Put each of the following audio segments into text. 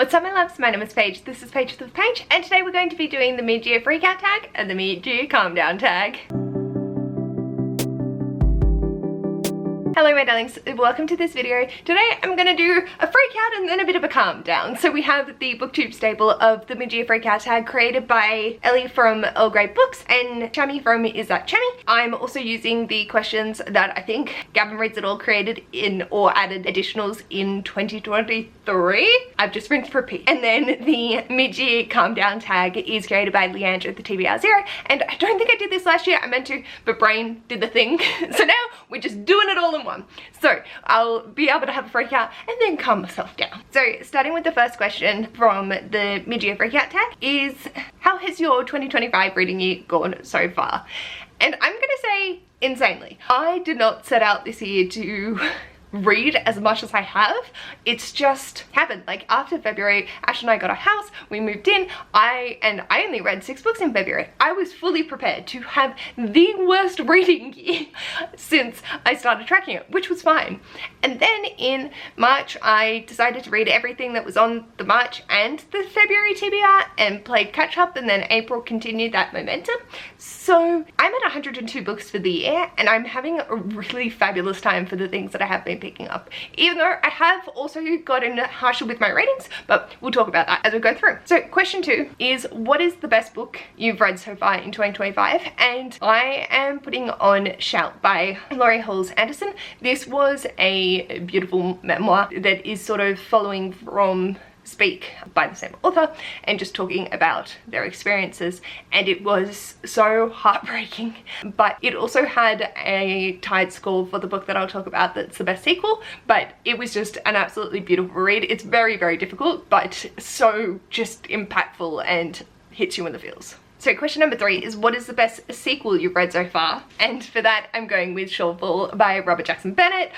What's up my loves, my name is Paige, this is Paige with Paige, and today we're going to be doing the mid-year freakout tag and the mid-year calm down tag. Hello my darlings, welcome to this video. Today I'm going to do a freak out and then a bit of a calm down. So we have the booktube staple of the mid-year freak out tag created by Ellie from Earl Grey Books and Chami from Is That Chami. I'm also using the questions that I think Gavin Reads It All created in or added additionals in 2023. I've just rinsed for repeat. And then the mid-year calm down tag is created by Leandra at the TBR Zero. And I don't think I did this last year, I meant to, but brain did the thing. So now we're just doing it all in one. So I'll be able to have a freak out and then calm myself down. So starting with the first question from the mid-year freak out tag is, how has your 2025 reading year gone so far? And I'm gonna say insanely. I did not set out this year to read as much as I have. It's just happened. Like after February, Ash and I got a house, we moved in, I only read 6 books in February. I was fully prepared to have the worst reading year since I started tracking it, which was fine. And then in March, I decided to read everything that was on the March and the February TBR and played catch up, and then April continued that momentum. So I'm at 102 books for the year and I'm having a really fabulous time for the things that I have been picking up, even though I have also gotten harsher with my ratings, but we'll talk about that as we go through. So question 2 is, what is the best book you've read so far in 2025? And I am putting on Shout by Laurie Halse Anderson. This was a beautiful memoir that is sort of following from Speak by the same author and just talking about their experiences, and it was so heartbreaking, but it also had a tied score for the book that I'll talk about that's the best sequel. But it was just an absolutely beautiful read. It's very, very difficult, but so just impactful and hits you in the feels. So question number 3 is, what is the best sequel you've read so far? And for that I'm going with Shorefall by Robert Jackson Bennett.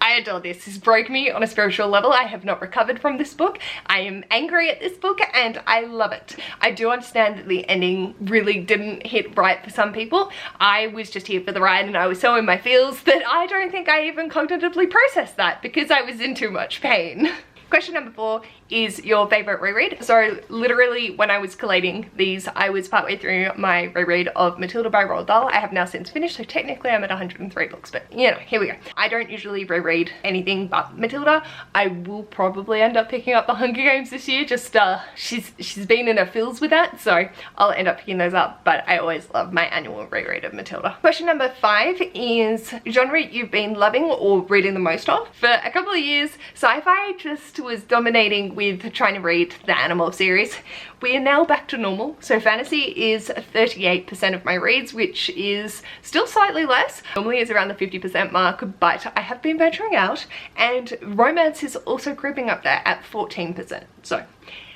I adore this. This broke me on a spiritual level. I have not recovered from this book. I am angry at this book and I love it. I do understand that the ending really didn't hit right for some people. I was just here for the ride and I was so in my feels that I don't think I even cognitively processed that because I was in too much pain. Question number 4 is your favorite reread. So literally when I was collating these, I was partway through my reread of Matilda by Roald Dahl. I have now since finished, so technically I'm at 103 books, but you know, here we go. I don't usually reread anything but Matilda. I will probably end up picking up the Hunger Games this year, just she's been in her feels with that, so I'll end up picking those up, but I always love my annual reread of Matilda. Question number 5 is genre you've been loving or reading the most of. For a couple of years, sci-fi just was dominating with trying to read the Animal series. We are now back to normal, so fantasy is 38% of my reads, which is still slightly less. Normally it's around the 50% mark, but I have been venturing out, and romance is also creeping up there at 14%, so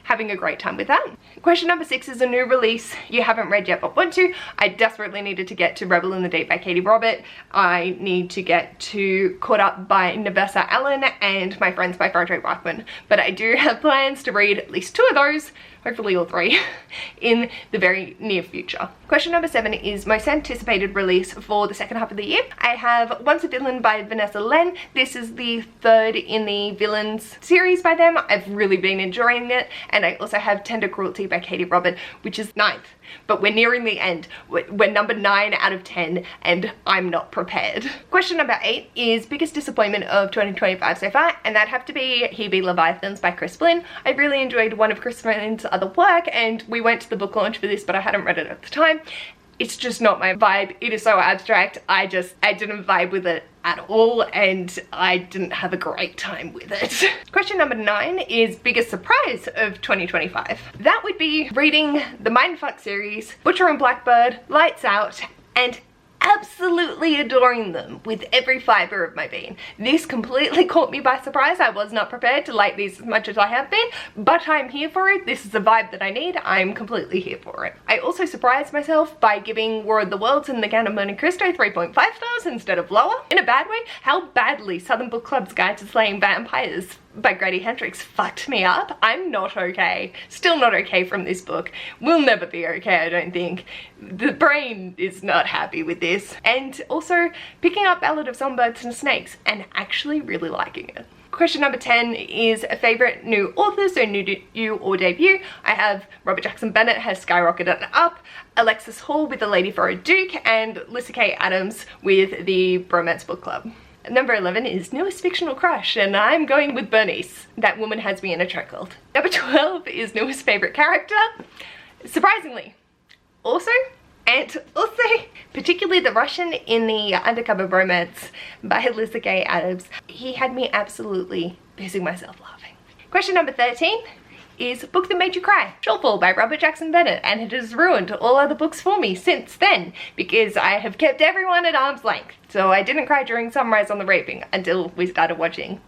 having a great time with that. Question number 6 is a new release you haven't read yet but want to. I desperately needed to get to Rebel in the Deep by Katie Robert. I need to get to Caught Up by Navessa Allen and My Friends by Frederick Backman. But I do have plans to read at least 2 of those, hopefully all 3, in the very near future. Question number 7 is most anticipated release for the second half of the year. I have Once a Villain by Vanessa Len. This is the 3rd in the Villains series by them. I've really been enjoying it. And I also have Tender Cruelty by Katie Robert, which is 9th. But we're nearing the end. We're number 9 out of 10 and I'm not prepared. Question number 8 is biggest disappointment of 2025 so far, and that'd have to be He Be Leviathans by Chris Flynn. I really enjoyed one of Chris Flynn's other work and we went to the book launch for this, but I hadn't read it at the time. It's just not my vibe. It is so abstract. I didn't vibe with it at all and I didn't have a great time with it. Question number 9 is biggest surprise of 2025. That would be reading the Mindfuck series, Butcher and Blackbird, Lights Out, and absolutely adoring them with every fiber of my being. This completely caught me by surprise. I was not prepared to like these as much as I have been, but I'm here for it. This is the vibe that I need. I'm completely here for it. I also surprised myself by giving War of the Worlds and the Count of Monte Cristo 3.5 stars instead of lower. In a bad way, how badly Southern Book Club's Guide to Slaying Vampires by Grady Hendrix fucked me up. I'm not okay. Still not okay from this book. Will never be okay, I don't think. The brain is not happy with this. And also picking up Ballad of Songbirds and Snakes and actually really liking it. Question number 10 is a favorite new author, so new or debut. I have Robert Jackson Bennett has skyrocketed up, Alexis Hall with The Lady for a Duke, and Lyssa Kay Adams with the Bromance Book Club. Number 11 is newest fictional crush, and I'm going with Bernice. That woman has me in a chokehold. Number 12 is newest favorite character. Surprisingly, also, particularly the Russian in the Undercover Bromance by Lyssa Kay Adams. He had me absolutely pissing myself laughing. Question number 13 is book that made you cry. Shortfall by Robert Jackson Bennett, and it has ruined all other books for me since then because I have kept everyone at arm's length. So I didn't cry during Sunrise on the Reaping until we started watching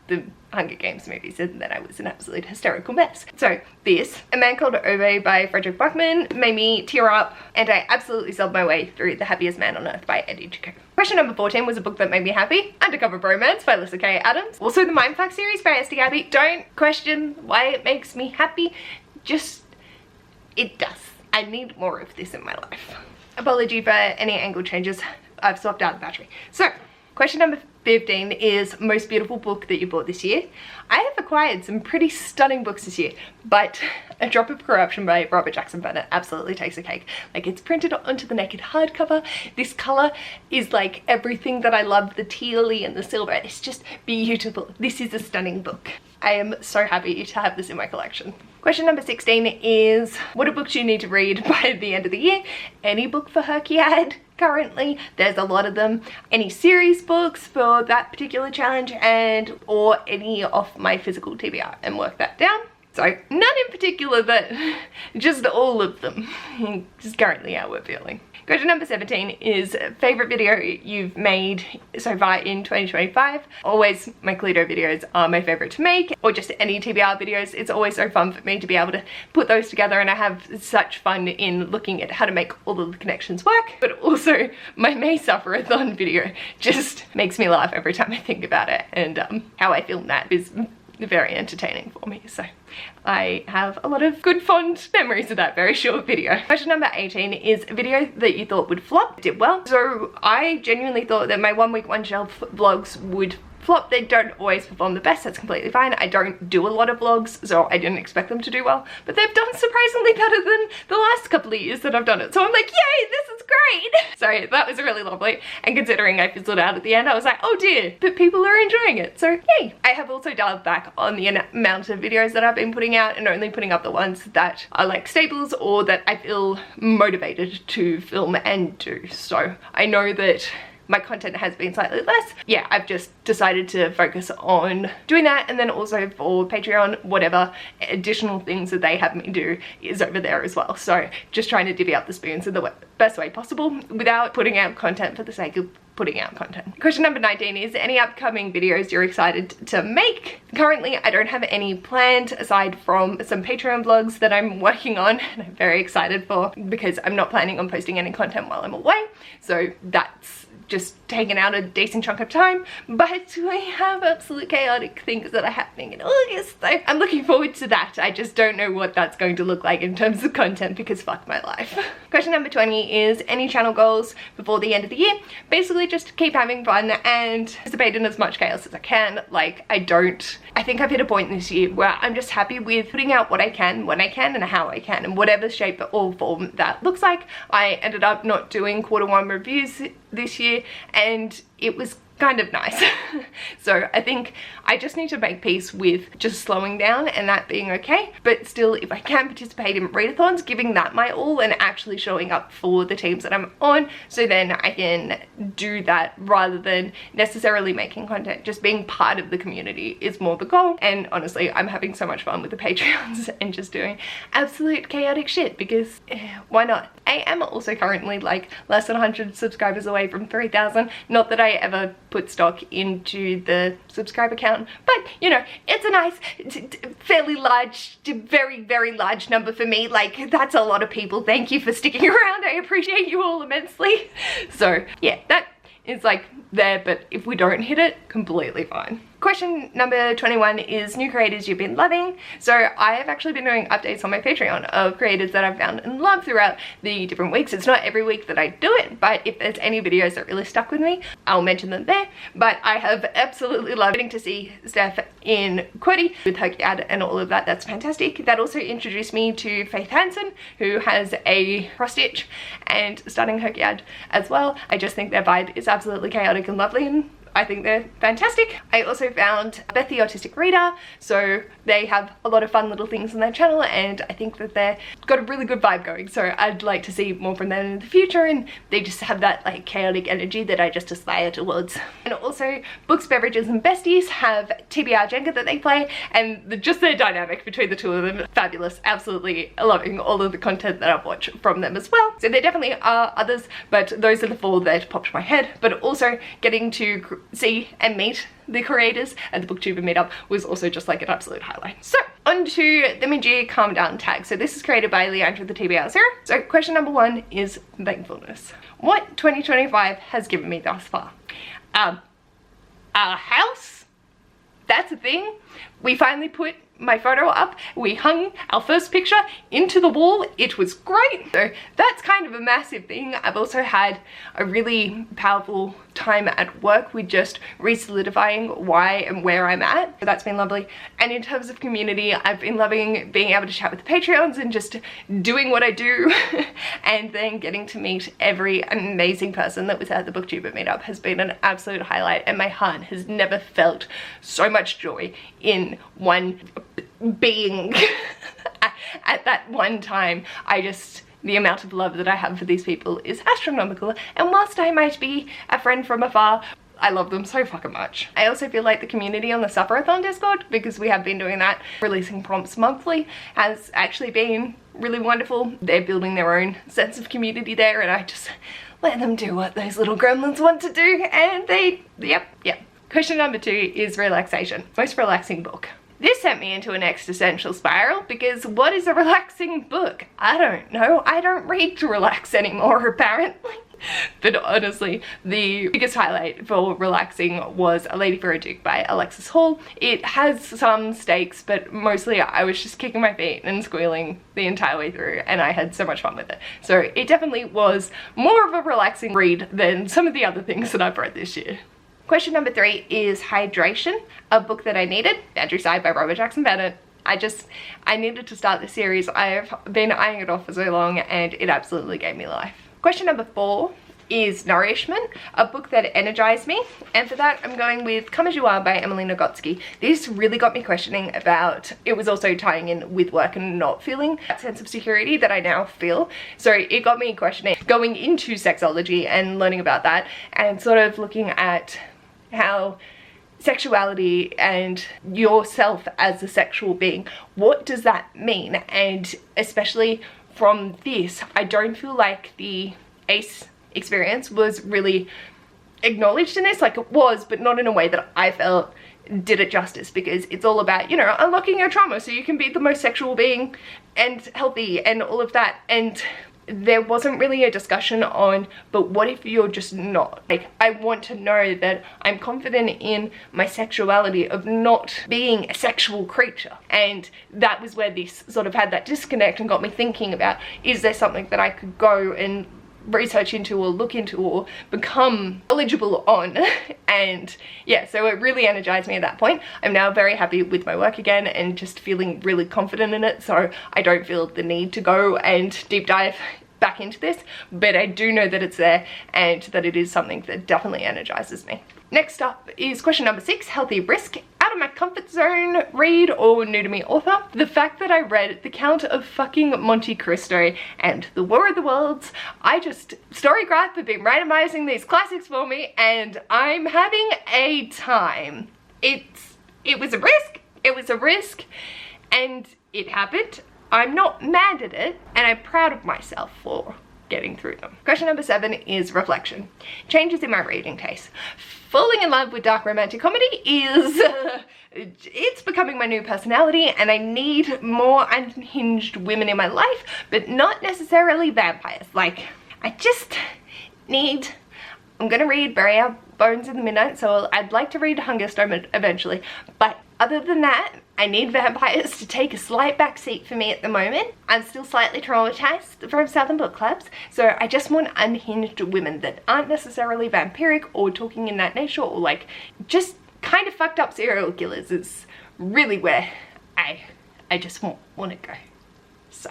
the Hunger Games movies, and then I was an absolute hysterical mess. So this, A Man Called Ove by Frederick Buckman, made me tear up, and I absolutely sobbed my way through The Happiest Man on Earth by Eddie Jacob. Question number 14 was a book that made me happy. Undercover Bromance by Lyssa Kay Adams. Also the Mindfuck series by Esther Gabby. Don't question why it makes me happy, just, it does. I need more of this in my life. Apology for any angle changes, I've swapped out the battery. So, question number 15 is most beautiful book that you bought this year. I have acquired some pretty stunning books this year, but A Drop of Corruption by Robert Jackson Bennett absolutely takes a cake. Like, it's printed onto the naked hardcover. This color is like everything that I love, the tealy and the silver. It's just beautiful. This is a stunning book. I am so happy to have this in my collection. Question number 16 is what are books you need to read by the end of the year? Any book for Herkiad currently, there's a lot of them. Any series books for that particular challenge, and or any of my physical TBR, and work that down. So none in particular, but just all of them is currently how we're feeling. Question number 17 is favorite video you've made so far in 2025. Always my Cluedo videos are my favorite to make, or just any TBR videos. It's always so fun for me to be able to put those together, and I have such fun in looking at how to make all of the connections work. But also my May Suffer-a-thon video just makes me laugh every time I think about it, and how I filmed that is very entertaining for me. So I have a lot of good fond memories of that very short video. Question number 18 is a video that you thought would flop. It did well. So I genuinely thought that my 1 week 1 shelf vlogs would flop. They don't always perform the best, that's completely fine. I don't do a lot of vlogs, so I didn't expect them to do well, but they've done surprisingly better than the last couple of years that I've done it. So I'm like, yay, this is great. So that was really lovely. And considering I fizzled out at the end, I was like, oh dear, but people are enjoying it, so yay. I have also dialed back on the amount of videos that I've been putting out, and only putting up the ones that are like staples or that I feel motivated to film and do. So I know that my content has been slightly less. Yeah, I've just decided to focus on doing that, and then also for Patreon, whatever additional things that they have me do is over there as well. So just trying to divvy up the spoons in the best way possible without putting out content for the sake of putting out content. Question number 19 is any upcoming videos you're excited to make? Currently, I don't have any planned aside from some Patreon vlogs that I'm working on and I'm very excited for, because I'm not planning on posting any content while I'm away. So that's just taken out a decent chunk of time, but we have absolute chaotic things that are happening in August, so I'm looking forward to that. I just don't know what that's going to look like in terms of content, because fuck my life. Question number 20 is any channel goals before the end of the year? Basically just keep having fun and participate in as much chaos as I can. Like, I think I've hit a point this year where I'm just happy with putting out what I can, when I can, and how I can, and whatever shape or form that looks like. I ended up not doing Q1 reviews this year, and it was kind of nice. So I think I just need to make peace with just slowing down and that being okay, but still, if I can participate in readathons, giving that my all and actually showing up for the teams that I'm on, so then I can do that rather than necessarily making content. Just being part of the community is more the goal, and honestly I'm having so much fun with the Patreons and just doing absolute chaotic shit, because why not? I am also currently like less than 100 subscribers away from 3,000. Not that I ever put stock into the subscriber count, but you know, it's a nice, fairly large, very, very large number for me. Like, that's a lot of people. Thank you for sticking around. I appreciate you all immensely. So yeah, that is like there, but if we don't hit it, completely fine. Question number 21 is new creators you've been loving. So I have actually been doing updates on my Patreon of creators that I've found and loved throughout the different weeks. It's not every week that I do it, but if there's any videos that really stuck with me, I'll mention them there. But I have absolutely loved getting to see Steph in Quirty with her ad and all of that. That's fantastic. That also introduced me to Faith Hansen, who has a cross stitch and starting her ad as well. I just think their vibe is absolutely chaotic and lovely, and I think they're fantastic. I also found Beth the Autistic Reader, so they have a lot of fun little things on their channel, and I think that they've got a really good vibe going, so I'd like to see more from them in the future, and they just have that like chaotic energy that I just aspire towards. And also Books, Beverages and Besties have TBR Jenga that they play, and just their dynamic between the two of them, fabulous. Absolutely loving all of the content that I've watched from them as well. So there definitely are others, but those are the 4 that popped my head. But also getting to see and meet the creators at the Booktuber meetup was also just like an absolute highlight. So on to the mid-year calm down tag. So this is created by Leandra the TBR Zero. So question number 1 is thankfulness. What 2025 has given me thus far? A house? That's a thing. We finally put my photo up. We hung our first picture into the wall. It was great. So that's kind of a massive thing. I've also had a really powerful time at work with just re-solidifying why and where I'm at. So that's been lovely. And in terms of community, I've been loving being able to chat with the Patreons and just doing what I do and then getting to meet every amazing person that was at the Booktuber meetup has been an absolute highlight, and my heart has never felt so much joy in one being at that one time. The amount of love that I have for these people is astronomical, and whilst I might be a friend from afar, I love them so fucking much. I also feel like the community on the Sufferathon Discord, because we have been doing that, releasing prompts monthly, has actually been really wonderful. They're building their own sense of community there, and I just let them do what those little gremlins want to do, and yep. Question number 2 is relaxation. Most relaxing book. This sent me into an existential spiral, because what is a relaxing book? I don't know. I don't read to relax anymore, apparently. But honestly, the biggest highlight for relaxing was A Lady for a Duke by Alexis Hall. It has some stakes, but mostly I was just kicking my feet and squealing the entire way through, and I had so much fun with it. So it definitely was more of a relaxing read than some of the other things that I've read this year. Question number 3 is Hydration, a book that I needed, Boundary Side by Robert Jackson Bennett. I needed to start this series. I've been eyeing it off for so long, and it absolutely gave me life. Question number 4 is Nourishment, a book that energized me, and for that I'm going with Come As You Are by Emily Nagotsky. This really got me questioning about, it was also tying in with work and not feeling that sense of security that I now feel, so it got me questioning going into sexology and learning about that, and sort of looking at how sexuality and yourself as a sexual being, what does that mean? And especially from this, I don't feel like the ACE experience was really acknowledged in this. Like, it was, but not in a way that I felt did it justice, because it's all about, you know, unlocking your trauma so you can be the most sexual being and healthy and all of that. And there wasn't really a discussion on, but what if you're just not? Like, I want to know that I'm confident in my sexuality of not being a sexual creature. And that was where this sort of had that disconnect and got me thinking about, is there something that I could go and research into or look into or become eligible on? And yeah, so it really energized me at that point. I'm now very happy with my work again and just feeling really confident in it, so I don't feel the need to go and deep dive back into this, but I do know that it's there and that it is something that definitely energizes me. Next up is question number 6, Healthy Risk. Out of my comfort zone read or new to me author. The fact that I read The Count of fucking Monte Cristo and The War of the Worlds, Storygraph have been randomizing these classics for me, and I'm having a time. It was a risk, and it happened. I'm not mad at it, and I'm proud of myself for getting through them. Question number 7 is reflection. Changes in my reading taste. Falling in love with dark romantic comedy is, it's becoming my new personality, and I need more unhinged women in my life, but not necessarily vampires. Like, I just need, I'm gonna read Bury Our Bones in the Midnight Soul. I'd like to read Hungerstone eventually, but other than that, I need vampires to take a slight backseat for me at the moment. I'm still slightly traumatized from Southern book clubs, so I just want unhinged women that aren't necessarily vampiric or talking in that nature, or like just kind of fucked up serial killers is really where I just want to go. So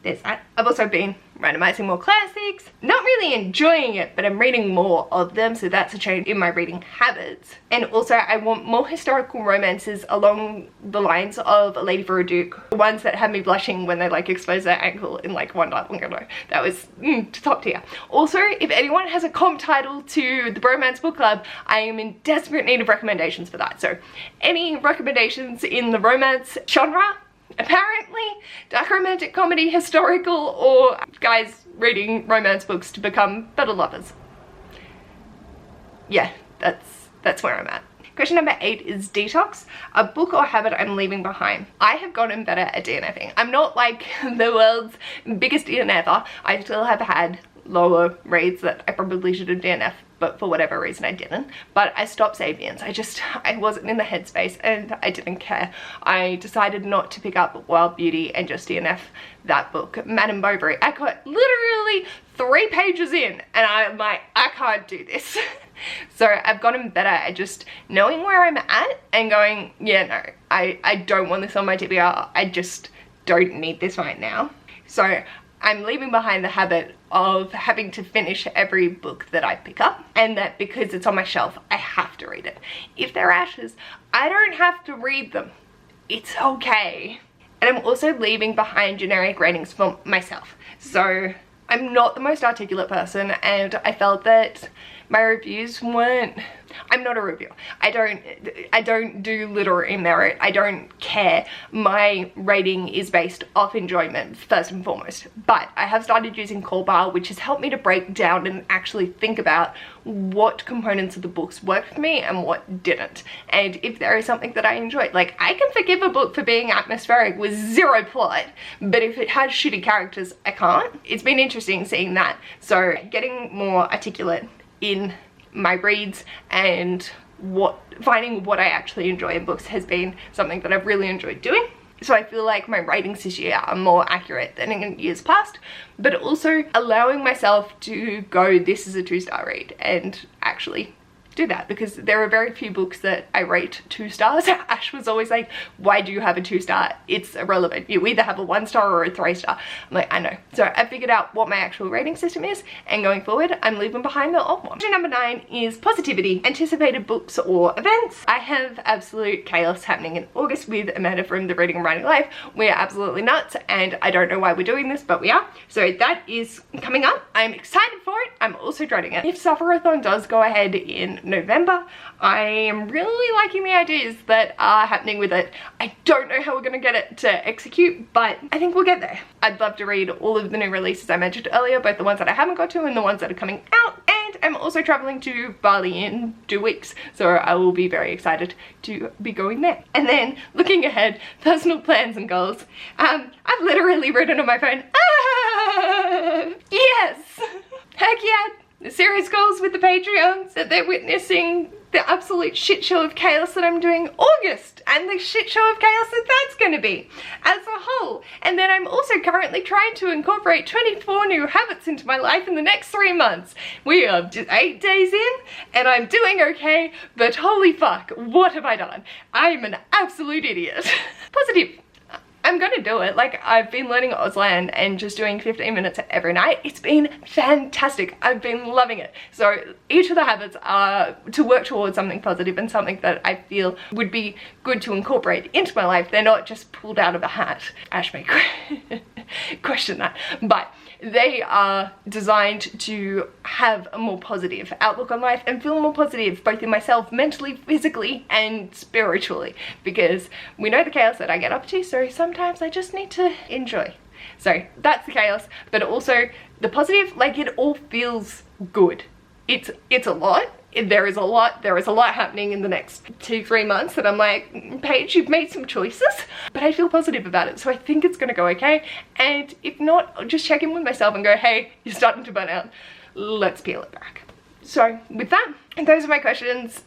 there's that. I've also been randomizing more classics. Not really enjoying it, but I'm reading more of them, so that's a change in my reading habits. And also I want more historical romances along the lines of A Lady for a Duke. The ones that had me blushing when they like exposed their ankle in like one night longer. That was top tier. Also, if anyone has a comp title to the Bromance Book Club, I am in desperate need of recommendations for that. So any recommendations in the romance genre? Apparently, dark romantic comedy, historical, or guys reading romance books to become better lovers. Yeah, that's where I'm at. Question number 8 is detox, a book or habit I'm leaving behind. I have gotten better at DNFing. I'm not like the world's biggest DNFer. I still have had lower reads that I probably should have DNF'd, but for whatever reason I didn't. But I stopped Sapiens. I wasn't in the headspace and I didn't care. I decided not to pick up Wild Beauty and just DNF that book, Madame Bovary. I got literally 3 pages in and I'm like, I can't do this. So I've gotten better at just knowing where I'm at and going, yeah, no, I don't want this on my TBR. I just don't need this right now. So I'm leaving behind the habit of having to finish every book that I pick up, and that because it's on my shelf, I have to read it. If they're ashes, I don't have to read them. It's okay. And I'm also leaving behind generic ratings for myself. So I'm not the most articulate person, and I felt that my reviews weren't... I'm not a reviewer. I don't do literary merit. I don't care. My rating is based off enjoyment first and foremost. But I have started using Callbar, which has helped me to break down and actually think about what components of the books worked for me and what didn't. And if there is something that I enjoyed, like I can forgive a book for being atmospheric with 0 plot, but if it has shitty characters, I can't. It's been interesting seeing that. So getting more articulate in my reads and finding what I actually enjoy in books has been something that I've really enjoyed doing. So I feel like my ratings this year are more accurate than in years past, but also allowing myself to go, this is a 2-star read, and actually do that, because there are very few books that I rate 2 stars. Ash was always like, why do you have a 2-star? It's irrelevant. You either have a 1-star or a 3-star. I'm like, I know. So I figured out what my actual rating system is, and going forward, I'm leaving behind the old one. Question number 9 is positivity, anticipated books or events. I have absolute chaos happening in August with Amanda from the Reading and Writing Life. We're absolutely nuts, and I don't know why we're doing this, but we are. So that is coming up. I'm excited for it. I'm also dreading it. If Sufferathon does go ahead in November, I am really liking the ideas that are happening with it. I don't know how we're gonna get it to execute, but I think we'll get there. I'd love to read all of the new releases I mentioned earlier, both the ones that I haven't got to and the ones that are coming out, and I'm also traveling to Bali in 2 weeks, so I will be very excited to be going there. And then looking ahead, personal plans and goals. I've literally written on my phone, yes, heck yeah. The series goals with the Patreons, that they're witnessing the absolute shit show of chaos that I'm doing August, and the shit show of chaos that that's going to be as a whole. And then I'm also currently trying to incorporate 24 new habits into my life in the next 3 months. We are just 8 days in and I'm doing okay, but holy fuck, what have I done? I'm an absolute idiot. Positive. I'm gonna do it. Like, I've been learning Auslan and just doing 15 minutes every night. It's been fantastic. I've been loving it. So each of the habits are to work towards something positive and something that I feel would be good to incorporate into my life. They're not just pulled out of a hat. Ash may question that, but they are designed to have a more positive outlook on life and feel more positive both in myself, mentally, physically, and spiritually, because we know the chaos that I get up to, so sometimes I just need to enjoy. So that's the chaos, but also the positive, like, it all feels good. It's a lot. There is a lot happening in the next 2-3 months that I'm like, Paige, you've made some choices, but I feel positive about it, so I think it's gonna go okay. And if not, I'll just check in with myself and go, hey, you're starting to burn out, let's peel it back. So with that, those are my questions.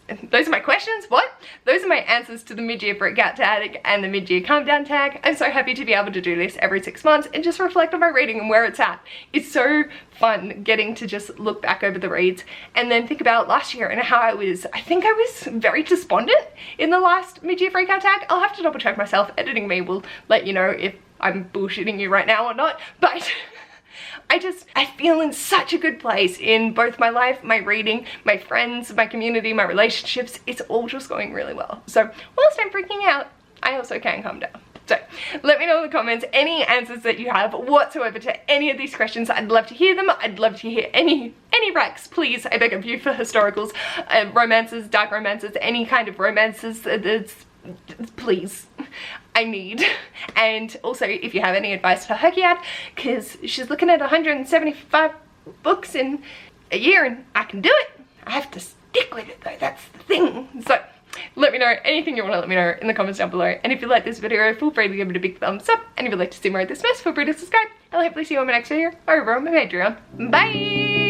What? Those are my answers to the mid-year breakout tag and the mid-year calm down tag. I'm so happy to be able to do this every 6 months and just reflect on my reading and where it's at. It's so fun getting to just look back over the reads and then think about last year and how I think I was very despondent in the last mid-year breakout tag. I'll have to double check myself. Editing me will let you know if I'm bullshitting you right now or not, but I feel in such a good place in both my life, my reading, my friends, my community, my relationships. It's all just going really well. So whilst I'm freaking out, I also can calm down. So let me know in the comments any answers that you have whatsoever to any of these questions. I'd love to hear them. I'd love to hear any recs, please. I beg of you, for historicals, romances, dark romances, any kind of romances. Please, I need. And also if you have any advice for Herkiad, because she's looking at 175 books in a year and I can do it. I have to stick with it though, that's the thing. So let me know anything you want to let me know in the comments down below. And if you like this video, feel free to give it a big thumbs up. And if you'd like to see more of this mess, feel free to subscribe. I'll hopefully see you on my next video over on my Patreon. Bye!